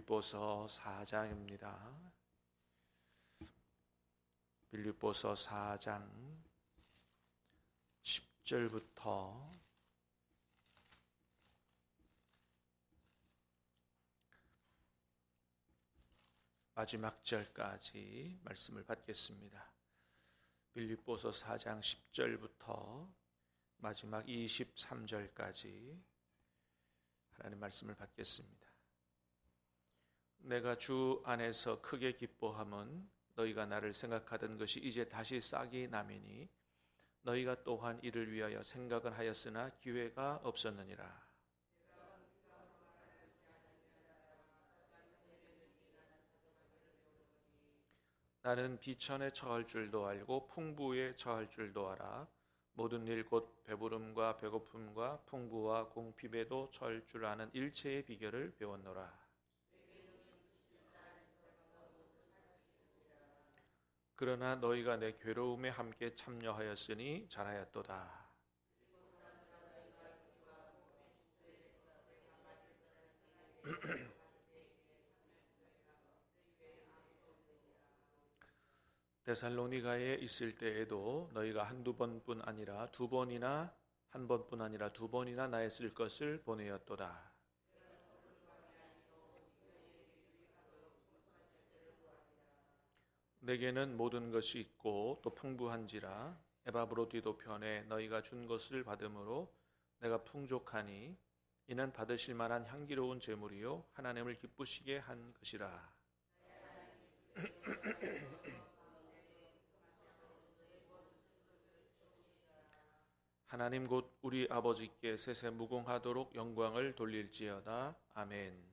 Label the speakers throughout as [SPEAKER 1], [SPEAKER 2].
[SPEAKER 1] 빌립보서 4장입니다. 빌립보서 4장 10절부터 마지막 절까지 말씀을 받겠습니다. 빌립보서 4장 10절부터 마지막 23절까지 하나님 말씀을 받겠습니다. 내가 주 안에서 크게 기뻐함은 너희가 나를 생각하던 것이 이제 다시 싹이 나매니 너희가 또한 이를 위하여 생각은 하였으나 기회가 없었느니라. 나는 비천에 처할 줄도 알고 풍부에 처할 줄도 알아. 모든 일 곧 배부름과 배고픔과 풍부와 공핍에도 처할 줄 아는 일체의 비결을 배웠노라. 그러나 너희가 내 괴로움에 함께 참여하였으니 잘하였도다. 데살로니가에 있을 때에도 너희가 한두 번뿐 아니라 두 번이나 한 번뿐 아니라 두 번이나 나의 쓸 것을 보내었도다. 내게는 모든 것이 있고 또 풍부한지라 에바브로디도 편에 너희가 준 것을 받음으로 내가 풍족하니 이는 받으실 만한 향기로운 제물이요 하나님을 기쁘시게 한 것이라. 하나님 곧 우리 아버지께 세세 무궁하도록 영광을 돌릴지어다. 아멘.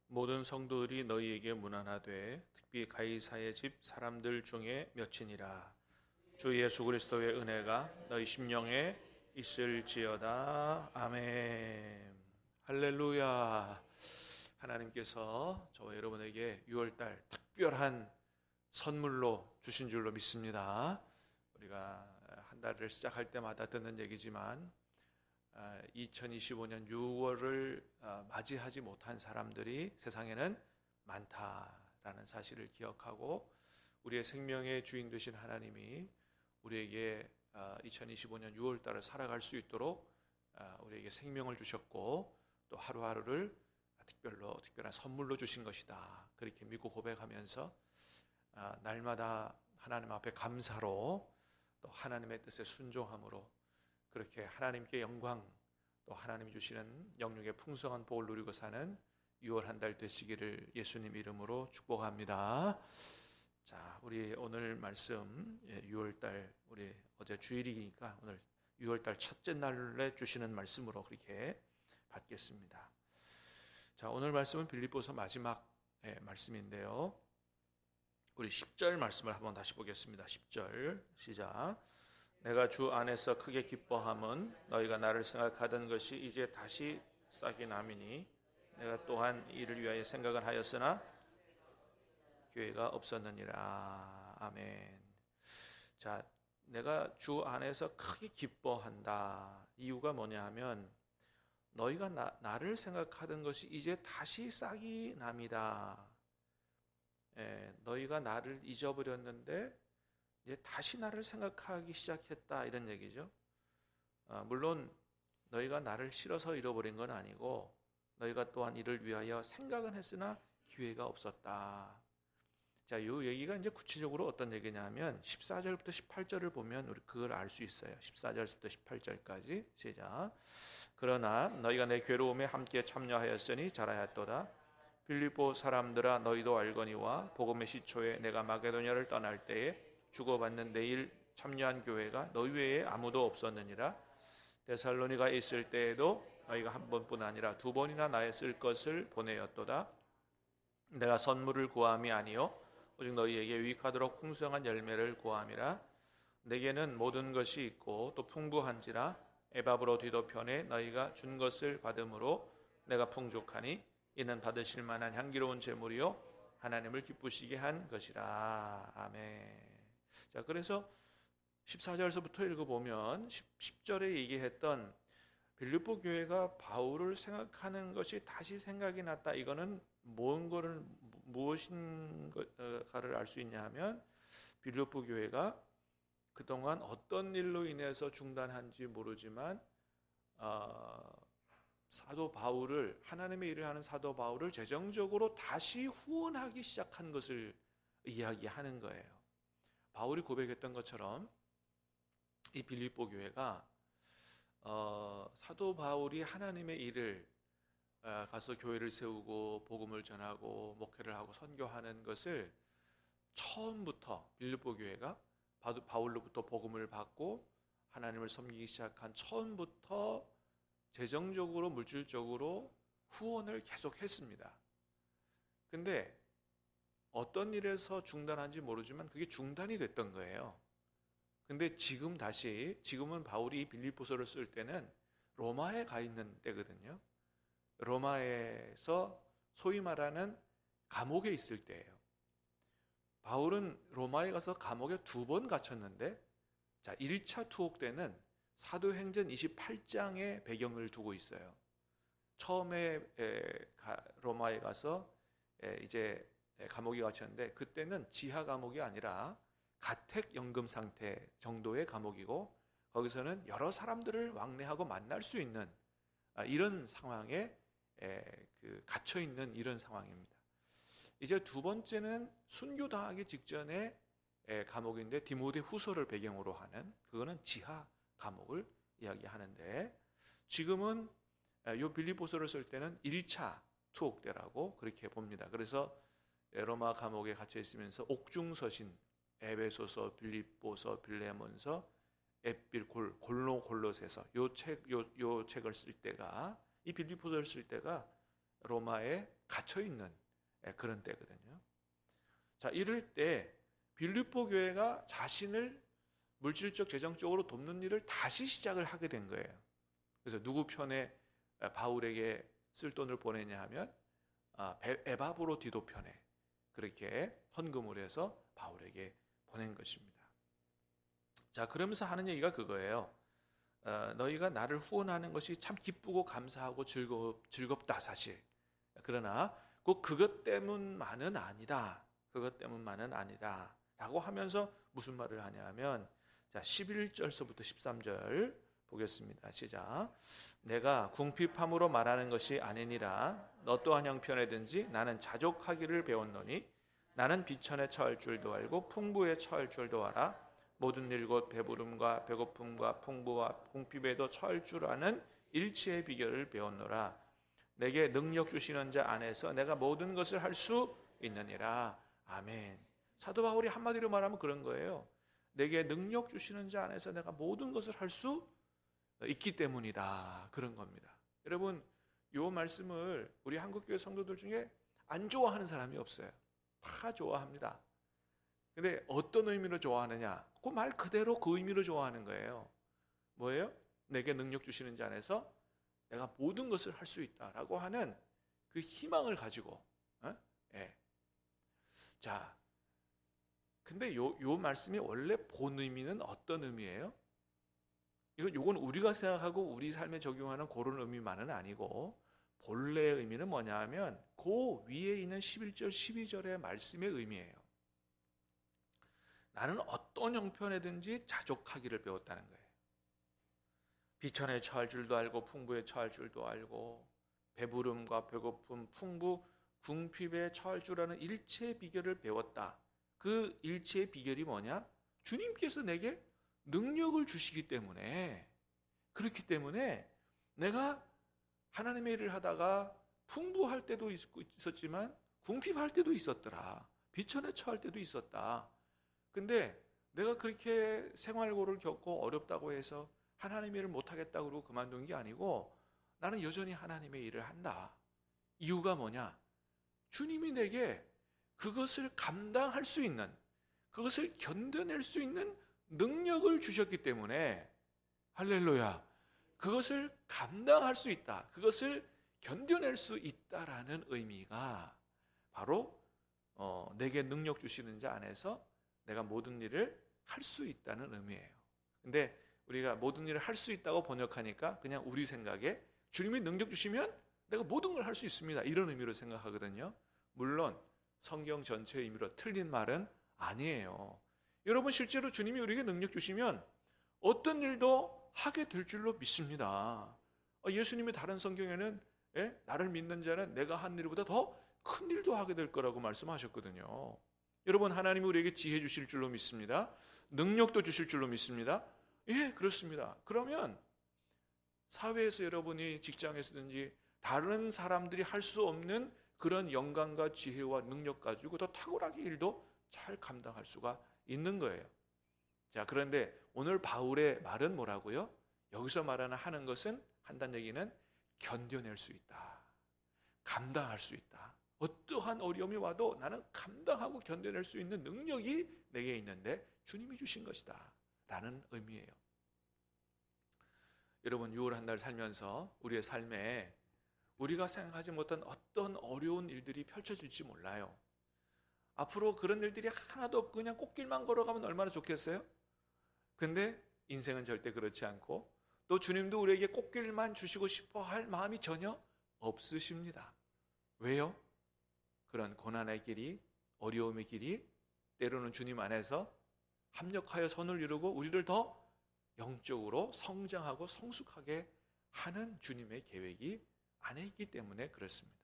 [SPEAKER 1] 모든 성도들이 너희에게 문안하되 특히 가이사의 집 사람들 중에 몇이니라. 주 예수 그리스도의 은혜가 너희 심령에 있을지어다. 아멘. 할렐루야. 하나님께서 저와 여러분에게 6월달 특별한 선물로 주신 줄로 믿습니다. 우리가 한 달을 시작할 때마다 듣는 얘기지만 2025년 6월을 맞이하지 못한 사람들이 세상에는 많다라는 사실을 기억하고 우리의 생명의 주인 되신 하나님이 우리에게 2025년 6월달을 살아갈 수 있도록 우리에게 생명을 주셨고 또 하루하루를 특별한 선물로 주신 것이다. 그렇게 믿고 고백하면서 날마다 하나님 앞에 감사로 또 하나님의 뜻에 순종함으로 그렇게 하나님께 영광 또 하나님이 주시는 영육의 풍성한 복을 누리고 사는 6월 한 달 되시기를 예수님 이름으로 축복합니다. 자, 우리 오늘 말씀 6월달 우리 어제 주일이니까 오늘 6월달 첫째 날에 주시는 말씀으로 그렇게 받겠습니다. 자, 오늘 말씀은 빌립보서 마지막 말씀인데요. 우리 10절 말씀을 한번 다시 보겠습니다. 10절 시작. 내가 주 안에서 크게 기뻐함은 너희가 나를 생각하던 것이 이제 다시 싹이 나미니 내가 또한 이를 위하여 생각을 하였으나 기회가 없었느니라. 아멘. 자, 내가 주 안에서 크게 기뻐한다. 이유가 뭐냐 하면 너희가 나를 생각하던 것이 이제 다시 싹이 납니다. 너희가 나를 잊어버렸는데 이제 다시 나를 생각하기 시작했다 이런 얘기죠. 물론 너희가 나를 싫어서 잃어버린 건 아니고 너희가 또한 이를 위하여 생각은 했으나 기회가 없었다. 자, 이 얘기가 이제 구체적으로 어떤 얘기냐면 14절부터 18절을 보면 우리 그걸 알 수 있어요. 14절부터 18절까지 시작. 그러나 너희가 내 괴로움에 함께 참여하였으니 잘하였도다. 빌립보 사람들아 너희도 알거니와 복음의 시초에 내가 마게도냐를 떠날 때에 주고받는 내일 참여한 교회가 너희 외에 아무도 없었느니라. 데살로니가에 있을 때에도 너희가 한 번뿐 아니라 두 번이나 나의 쓸 것을 보내었도다. 내가 선물을 구함이 아니요 오직 너희에게 유익하도록 풍성한 열매를 구함이라. 내게는 모든 것이 있고 또 풍부한지라 에바브로디도 편에 너희가 준 것을 받음으로 내가 풍족하니 이는 받으실 만한 향기로운 제물이요 하나님을 기쁘시게 한 것이라. 아멘. 자, 그래서 14절서부터 읽어보면 10절에 얘기했던 빌립보 교회가 바울을 생각하는 것이 다시 생각이 났다. 이거는 무엇인가를 알 수 있냐 하면 빌립보 교회가 그동안 어떤 일로 인해서 중단한지 모르지만 사도 바울을, 하나님의 일을 하는 사도 바울을 재정적으로 다시 후원하기 시작한 것을 이야기하는 거예요. 바울이 고백했던 것처럼 이 빌립보 교회가 사도 바울이 하나님의 일을 가서 교회를 세우고 복음을 전하고 목회를 하고 선교하는 것을 처음부터 빌립보 교회가 바울로부터 복음을 받고 하나님을 섬기기 시작한 처음부터 재정적으로 물질적으로 후원을 계속했습니다. 근데 어떤 일에서 중단한지 모르지만 그게 중단이 됐던 거예요. 근데 지금은 바울이 빌립보서를 쓸 때는 로마에 가 있는 때거든요. 로마에서 소위 말하는 감옥에 있을 때예요. 바울은 로마에 가서 감옥에 2번 갇혔는데, 자, 1차 투옥 때는 사도행전 28장의 배경을 두고 있어요. 처음에 로마에 가서 이제 감옥에 갇혔는데, 그때는 지하 감옥이 아니라 가택 연금 상태 정도의 감옥이고, 거기서는 여러 사람들을 왕래하고 만날 수 있는 이런 상황에 갇혀 있는 이런 상황입니다. 이제 두 번째는 순교당하기 직전에 감옥인데 디모데 후서를 배경으로 하는, 그거는 지하 감옥을 이야기하는데, 지금은 요 빌립보서를 쓸 때는 1차 투옥 때라고 그렇게 봅니다. 그래서 로마 감옥에 갇혀 있으면서 옥중서신 에베소서, 빌립보서, 빌레몬서, 에필, 골로새서 요 책을 쓸 때가, 이 빌립보서를 쓸 때가 로마에 갇혀 있는 그런 때거든요. 자, 이럴 때 빌립보 교회가 자신을 물질적 재정적으로 돕는 일을 다시 시작을 하게 된 거예요. 그래서 누구 편에 바울에게 쓸 돈을 보내냐 하면 에바브로 편에 그렇게 헌금을 해서 바울에게 보낸 것입니다. 자, 그러면서 하는 얘기가 그거예요. 너희가 나를 후원하는 것이 참 기쁘고 감사하고 즐겁다 사실. 그러나 꼭 그것 때문만은 아니다. 그것 때문만은 아니다. 라고 하면서 무슨 말을 하냐 하면, 자, 11절서부터 13절 보겠습니다. 시작. 내가 궁핍함으로 말하는 것이 아니니라. 너 또한 형편에든지 나는 자족하기를 배웠노니 나는 비천에 처할 줄도 알고 풍부에 처할 줄도 알아. 모든 일 곧 배부름과 배고픔과 풍부와 궁핍에도 처할 줄 아는 일치의 비결을 배웠노라. 내게 능력 주시는 자 안에서 내가 모든 것을 할 수 있느니라. 아멘. 사도 바울이 한마디로 말하면 그런 거예요. 내게 능력 주시는 자 안에서 내가 모든 것을 할 수 있기 때문이다. 그런 겁니다. 여러분, 이 말씀을 우리 한국교회 성도들 중에 안 좋아하는 사람이 없어요. 다 좋아합니다. 근데 어떤 의미로 좋아하느냐? 그 말 그대로 그 의미로 좋아하는 거예요. 뭐예요? 내게 능력 주시는 자 안에서 내가 모든 것을 할 수 있다라고 하는 그 희망을 가지고, 자, 근데 요 말씀이 원래 본 의미는 어떤 의미예요? 요건 우리가 생각하고 우리 삶에 적용하는 그런 의미만은 아니고, 본래의 의미는 뭐냐 하면 그 위에 있는 11절, 12절의 말씀의 의미예요. 나는 어떤 형편에든지 자족하기를 배웠다는 거예요. 비천에 처할 줄도 알고 풍부에 처할 줄도 알고 배부름과 배고픔, 풍부, 궁핍에 처할 줄 아는 일체의 비결을 배웠다. 그 일체의 비결이 뭐냐? 주님께서 내게 능력을 주시기 때문에, 그렇기 때문에 내가 하나님의 일을 하다가 풍부할 때도 있었지만 궁핍할 때도 있었더라. 비천에 처할 때도 있었다. 근데 내가 그렇게 생활고를 겪고 어렵다고 해서 하나님의 일을 못하겠다고 그러고 그만둔 게 아니고, 나는 여전히 하나님의 일을 한다. 이유가 뭐냐? 주님이 내게 그것을 감당할 수 있는, 그것을 견뎌낼 수 있는 능력을 주셨기 때문에, 할렐루야, 그것을 감당할 수 있다, 그것을 견뎌낼 수 있다라는 의미가 바로 내게 능력 주시는 자 안에서 내가 모든 일을 할 수 있다는 의미예요. 근데 우리가 모든 일을 할 수 있다고 번역하니까 그냥 우리 생각에 주님이 능력 주시면 내가 모든 걸 할 수 있습니다, 이런 의미로 생각하거든요. 물론 성경 전체의 의미로 틀린 말은 아니에요. 여러분, 실제로 주님이 우리에게 능력 주시면 어떤 일도 하게 될 줄로 믿습니다. 예수님이 다른 성경에는 나를 믿는 자는 내가 한 일보다 더 큰 일도 하게 될 거라고 말씀하셨거든요. 여러분, 하나님이 우리에게 지혜 주실 줄로 믿습니다. 능력도 주실 줄로 믿습니다. 예, 그렇습니다. 그러면 사회에서 여러분이 직장에서든지 다른 사람들이 할 수 없는 그런 영광과 지혜와 능력 가지고 더 탁월하게 일도 잘 감당할 수가 있는 거예요. 자, 그런데 오늘 바울의 말은 뭐라고요? 여기서 하는 것은, 한다는 얘기는 견뎌낼 수 있다, 감당할 수 있다. 어떠한 어려움이 와도 나는 감당하고 견뎌낼 수 있는 능력이 내게 있는데 주님이 주신 것이다 라는 의미예요. 여러분, 6월 한 달 살면서 우리의 삶에 우리가 생각하지 못한 어떤 어려운 일들이 펼쳐질지 몰라요. 앞으로 그런 일들이 하나도 없고 그냥 꽃길만 걸어가면 얼마나 좋겠어요? 근데 인생은 절대 그렇지 않고, 또 주님도 우리에게 꽃길만 주시고 싶어 할 마음이 전혀 없으십니다. 왜요? 그런 고난의 길이, 어려움의 길이 때로는 주님 안에서 합력하여 선을 이루고 우리를 더 영적으로 성장하고 성숙하게 하는 주님의 계획이 안에 있기 때문에 그렇습니다.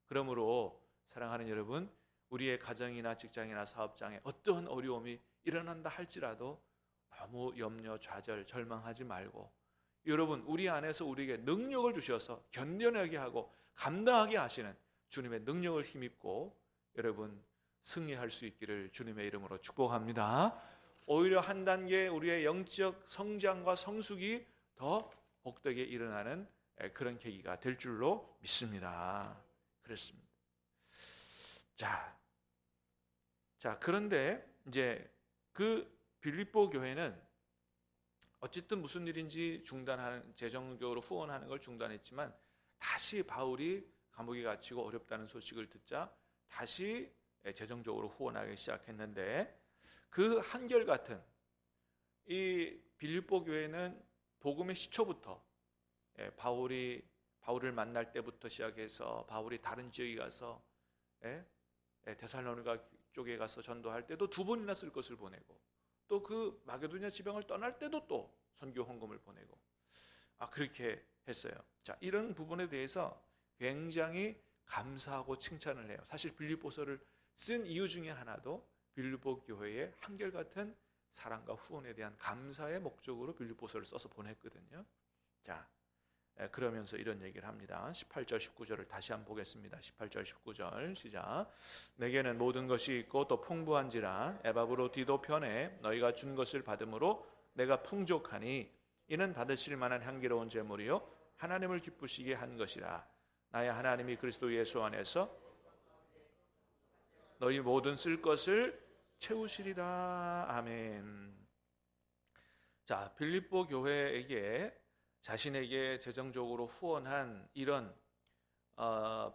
[SPEAKER 1] 그러므로 사랑하는 여러분, 우리의 가정이나 직장이나 사업장에 어떠한 어려움이 일어난다 할지라도 너무 염려, 좌절, 절망하지 말고, 여러분, 우리 안에서 우리에게 능력을 주셔서 견뎌내게 하고 감당하게 하시는 주님의 능력을 힘입고 여러분 승리할 수 있기를 주님의 이름으로 축복합니다. 오히려 한 단계 우리의 영적 성장과 성숙이 더 복되게 일어나는 그런 계기가 될 줄로 믿습니다. 그렇습니다. 자, 그런데 이제 그 빌립보 교회는 어쨌든 무슨 일인지 중단하는, 재정적으로 후원하는 걸 중단했지만 다시 바울이 감옥에 갇히고 어렵다는 소식을 듣자 다시 재정적으로 후원하기 시작했는데, 그 한결같은 이 빌립보 교회는 복음의 시초부터 바울을 만날 때부터 시작해서 바울이 다른 지역에 가서 데살로니가 쪽에 가서 전도할 때도 2번이나 쓸 것을 보내고, 또 그 마게도냐 지방을 떠날 때도 또 선교 헌금을 보내고, 그렇게 했어요. 자, 이런 부분에 대해서 굉장히 감사하고 칭찬을 해요. 사실 빌립보서를 쓴 이유 중에 하나도 빌립보 교회의 한결같은 사랑과 후원에 대한 감사의 목적으로 빌립보서를 써서 보냈거든요. 자, 그러면서 이런 얘기를 합니다. 18절 19절을 다시 한번 보겠습니다. 18절 19절 시작. 내게는 모든 것이 있고 또 풍부한지라 에바브로디도 편에 너희가 준 것을 받음으로 내가 풍족하니 이는 받으실 만한 향기로운 제물이요 하나님을 기쁘시게 한 것이라. 나의 하나님이 그리스도 예수 안에서 너희 모든 쓸 것을 채우시리라. 아멘. 자, 빌립보 교회에게 자신에게 재정적으로 후원한 이런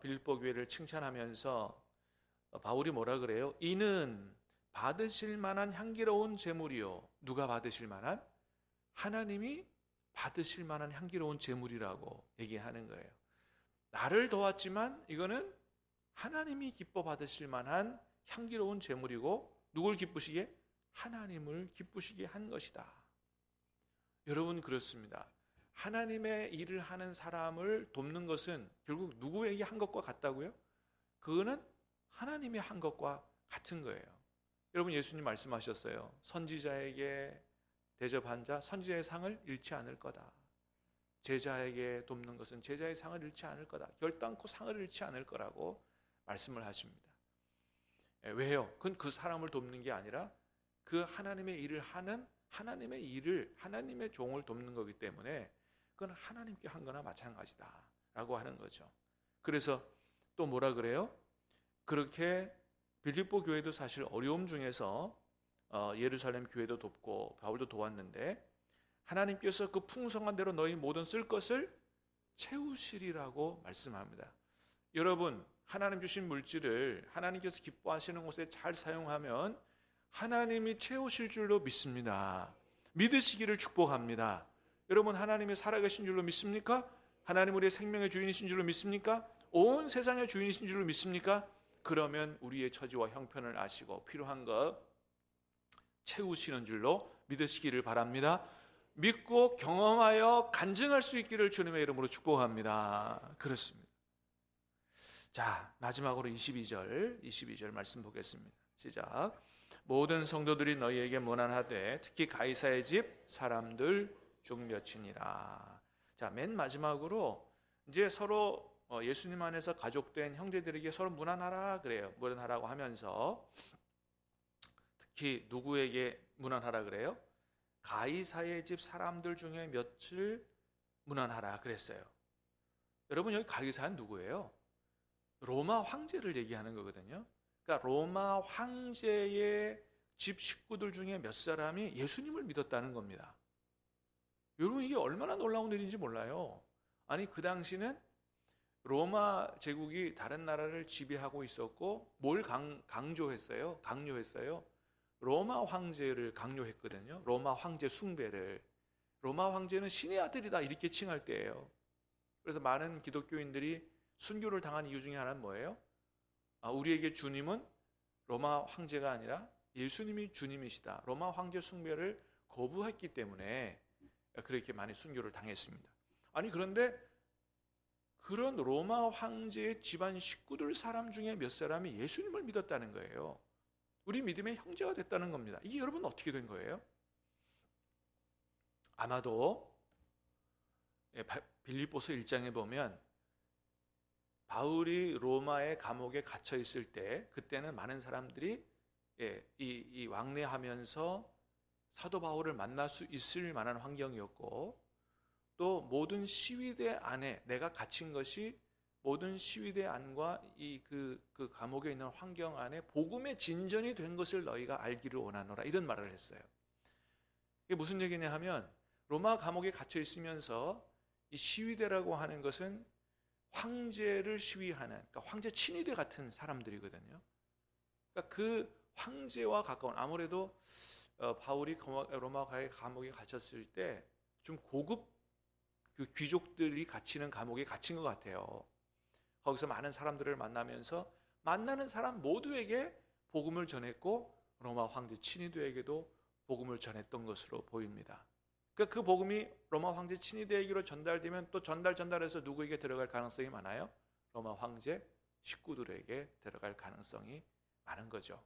[SPEAKER 1] 빌립보 교회를 칭찬하면서 바울이 뭐라 그래요? 이는 받으실 만한 향기로운 제물이요. 누가 받으실 만한? 하나님이 받으실 만한 향기로운 제물이라고 얘기하는 거예요. 나를 도왔지만 이거는 하나님이 기뻐 받으실 만한 향기로운 제물이고, 누굴 기쁘시게? 하나님을 기쁘시게 한 것이다. 여러분, 그렇습니다. 하나님의 일을 하는 사람을 돕는 것은 결국 누구에게 한 것과 같다고요? 그거는 하나님이 한 것과 같은 거예요. 여러분, 예수님 말씀하셨어요. 선지자에게 대접한 자 선지자의 상을 잃지 않을 거다. 제자에게 돕는 것은 제자의 상을 잃지 않을 거다. 결단코 상을 잃지 않을 거라고 말씀을 하십니다. 왜요? 그건 그 사람을 돕는 게 아니라 그 하나님의 일을 하는 하나님의 종을 돕는 거기 때문에 그건 하나님께 한 거나 마찬가지다 라고 하는 거죠. 그래서 또 뭐라 그래요? 그렇게 빌립보 교회도 사실 어려움 중에서 예루살렘 교회도 돕고 바울도 도왔는데, 하나님께서 그 풍성한 대로 너희 모든 쓸 것을 채우시리라고 말씀합니다. 여러분, 하나님 주신 물질을 하나님께서 기뻐하시는 곳에 잘 사용하면 하나님이 채우실 줄로 믿습니다. 믿으시기를 축복합니다. 여러분, 하나님이 살아계신 줄로 믿습니까? 하나님 우리의 생명의 주인이신 줄로 믿습니까? 온 세상의 주인이신 줄로 믿습니까? 그러면 우리의 처지와 형편을 아시고 필요한 것 채우시는 줄로 믿으시기를 바랍니다. 믿고 경험하여 간증할 수 있기를 주님의 이름으로 축복합니다. 그렇습니다. 자, 마지막으로 22절 말씀 보겠습니다. 시작. 모든 성도들이 너희에게 문안하되 특히 가이사의 집 사람들 중 몇이니라. 자, 맨 마지막으로 이제 서로 예수님 안에서 가족된 형제들에게 서로 문안하라 그래요. 문안하라고 하면서 특히 누구에게 문안하라 그래요? 가이사의 집 사람들 중에 몇을 문안하라 그랬어요. 여러분, 여기 가이사는 누구예요? 로마 황제를 얘기하는 거거든요. 그러니까 로마 황제의 집 식구들 중에 몇 사람이 예수님을 믿었다는 겁니다. 여러분, 이게 얼마나 놀라운 일인지 몰라요. 아니, 그 당시는 로마 제국이 다른 나라를 지배하고 있었고 뭘 강요했어요? 로마 황제를 강요했거든요. 로마 황제 숭배를. 로마 황제는 신의 아들이다 이렇게 칭할 때예요. 그래서 많은 기독교인들이 순교를 당한 이유 중에 하나는 뭐예요? 우리에게 주님은 로마 황제가 아니라 예수님이 주님이시다. 로마 황제 숭배를 거부했기 때문에 그렇게 많이 순교를 당했습니다. 아니, 그런데 그런 로마 황제의 집안 식구들 사람 중에 몇 사람이 예수님을 믿었다는 거예요. 우리 믿음의 형제가 됐다는 겁니다. 이게 여러분 어떻게 된 거예요? 아마도 빌립보서 1장에 보면 바울이 로마의 감옥에 갇혀 있을 때 그때는 많은 사람들이 이 왕래하면서 사도 바울을 만날 수 있을 만한 환경이었고 또 모든 시위대 안에 내가 갇힌 것이 모든 시위대 안과 그 감옥에 있는 환경 안에 복음의 진전이 된 것을 너희가 알기를 원하노라 이런 말을 했어요. 이게 무슨 얘기냐 하면 로마 감옥에 갇혀 있으면서 이 시위대라고 하는 것은 황제를 시위하는 그러니까 황제 친위대 같은 사람들이거든요. 그러니까 그 황제와 가까운 아무래도 바울이 로마 감옥에 갇혔을 때 좀 고급 그 귀족들이 갇히는 감옥에 갇힌 것 같아요. 거기서 많은 사람들을 만나면서 만나는 사람 모두에게 복음을 전했고 로마 황제 친위대에게도 복음을 전했던 것으로 보입니다. 그러니까 그 복음이 로마 황제 친위대에게로 전달되면 또 전달해서 누구에게 들어갈 가능성이 많아요? 로마 황제 식구들에게 들어갈 가능성이 많은 거죠.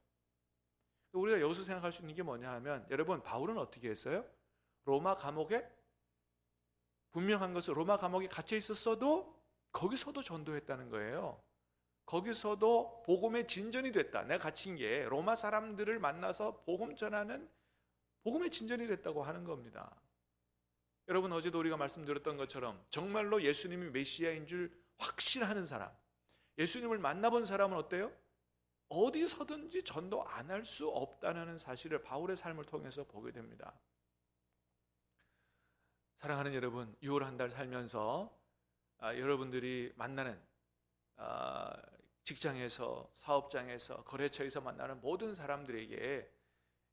[SPEAKER 1] 우리가 여기서 생각할 수 있는 게 뭐냐 하면 여러분, 바울은 어떻게 했어요? 로마 감옥에 분명한 것은 로마 감옥에 갇혀 있었어도 거기서도 전도했다는 거예요. 거기서도 복음의 진전이 됐다. 내가 갇힌 게 로마 사람들을 만나서 복음 전하는 복음의 진전이 됐다고 하는 겁니다. 여러분, 어제도 우리가 말씀드렸던 것처럼 정말로 예수님이 메시아인 줄 확신하는 사람, 예수님을 만나본 사람은 어때요? 어디서든지 전도 안 할 수 없다는 사실을 바울의 삶을 통해서 보게 됩니다. 사랑하는 여러분, 6월 한 달 살면서 여러분들이 만나는 직장에서, 사업장에서, 거래처에서 만나는 모든 사람들에게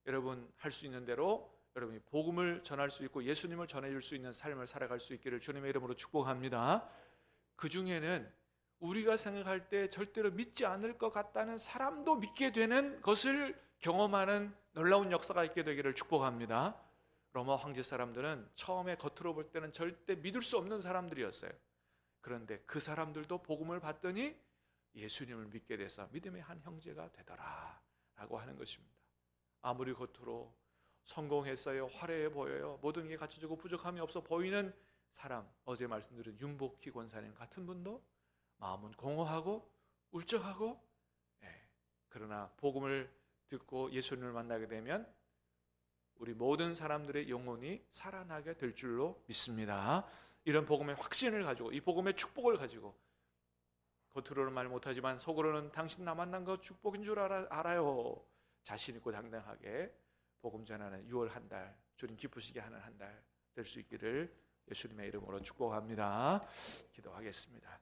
[SPEAKER 1] 여러분 할 수 있는 대로 여러분이 복음을 전할 수 있고 예수님을 전해줄 수 있는 삶을 살아갈 수 있기를 주님의 이름으로 축복합니다. 그 중에는 우리가 생각할 때 절대로 믿지 않을 것 같다는 사람도 믿게 되는 것을 경험하는 놀라운 역사가 있게 되기를 축복합니다. 로마 황제 사람들은 처음에 겉으로 볼 때는 절대 믿을 수 없는 사람들이었어요. 그런데 그 사람들도 복음을 받더니 예수님을 믿게 돼서 믿음의 한 형제가 되더라 라고 하는 것입니다. 아무리 겉으로 성공했어요, 화려해 보여요, 모든 게 갖춰지고 부족함이 없어 보이는 사람, 어제 말씀드린 윤복희 권사님 같은 분도 마음은 공허하고 울적하고 그러나 복음을 듣고 예수님을 만나게 되면 우리 모든 사람들의 영혼이 살아나게 될 줄로 믿습니다. 이런 복음의 확신을 가지고 이 복음의 축복을 가지고 겉으로는 말 못하지만 속으로는 당신 나 만난 거 축복인 줄 알아요. 자신 있고 당당하게 복음 전하는 6월 한 달, 주님 기쁘시게 하는 한 달 될 수 있기를 예수님의 이름으로 축복합니다. 기도하겠습니다.